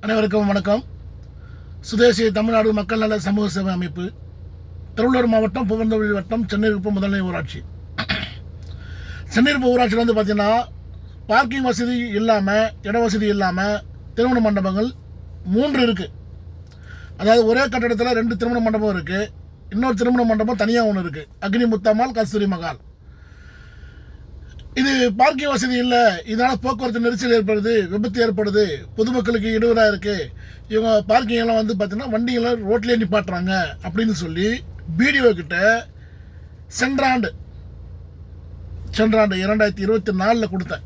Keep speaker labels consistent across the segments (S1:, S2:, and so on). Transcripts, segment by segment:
S1: அனைவருக்கும் வணக்கம். சுதேசி தமிழ்நாடு மக்கள் நல சமூக சேவை அமைப்பு, திருவள்ளூர் மாவட்டம் புகழ்ந்தவழி வட்டம் சென்னையிருப்பு முதல்நிலை ஊராட்சி. சென்னையிருப்பு ஊராட்சியில் வந்து பார்த்திங்கன்னா பார்க்கிங் வசதி இல்லாமல், இட வசதி இல்லாமல் திருமண மண்டபங்கள் 3 இருக்குது. அதாவது ஒரே கட்டடத்தில் 2 திருமண மண்டபம் இருக்குது. இன்னொரு திருமண மண்டபம் தனியாக ஒன்று இருக்குது, அக்னி முத்தம்மாள் கஸ்தூரி மகால். இது பார்க்கிங் வசதி இல்லை, இதனால் போக்குவரத்து நெரிசல் ஏற்படுது, விபத்து ஏற்படுது, பொதுமக்களுக்கு இடையூறாக இருக்குது. இவங்க பார்க்கிங்கெல்லாம் வந்து பார்த்திங்கன்னா வண்டிகளை ரோட்லேயே நிப்பாட்டுறாங்க அப்படின்னு சொல்லி பிடிஓ கிட்ட சென்ற ஆண்டு 2024 கொடுத்தேன்.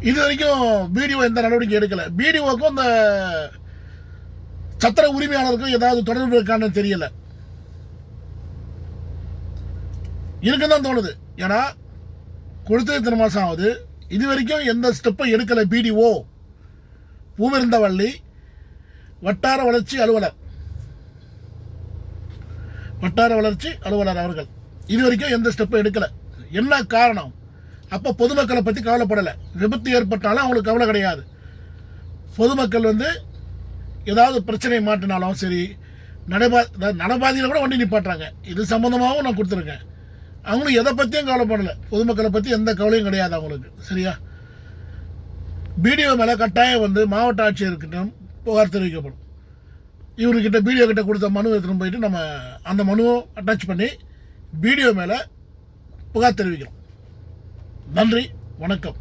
S1: இது வரைக்கும் பிடிஓ எந்த நடவடிக்கை எடுக்கலை. பிடிஓக்கும் இந்த சத்திர உரிமையாளருக்கும் ஏதாவது தொடர்பு இருக்கான்னு தெரியல. இருக்குன்னு தான் தோணுது. ஏன்னா கொடுத்து இத்தனை மாதம் ஆகுது, இது வரைக்கும் எந்த ஸ்டெப்பும் எடுக்கலை. பிடிஓ பூவிருந்தவள்ளி வட்டார வளர்ச்சி அலுவலர் அவர்கள் இது வரைக்கும் எந்த ஸ்டெப்பும் எடுக்கலை. என்ன காரணம்? அப்போ பொதுமக்களை பற்றி கவலைப்படலை. விபத்து ஏற்பட்டாலும் அவங்களுக்கு கவலை கிடையாது. பொதுமக்கள் வந்து ஏதாவது பிரச்சனை மாட்டினாலும் சரி, நடபாதையில் கூட வண்டி நிப்பாட்டுறாங்க. இது சம்மந்தமாகவும் நான் கொடுத்துருக்கேன். அவங்களும் எதை பற்றியும் கவலைப்படலை. பொதுமக்களை பற்றி எந்த கவலையும் கிடையாது அவங்களுக்கு. சரியா? பிடிஓ மேலே கட்டாயம் வந்து மாவட்ட ஆட்சியர்கிட்டும் புகார் தெரிவிக்கப்படும். இவர்கிட்ட பிடிஓ கிட்ட கொடுத்த மனு எடுத்துகிட்டு போயிட்டு நம்ம அந்த மனுவை அட்டாச் பண்ணி பிடிஓ மேலே புகார் தெரிவிக்கிறோம். நன்றி, வணக்கம்.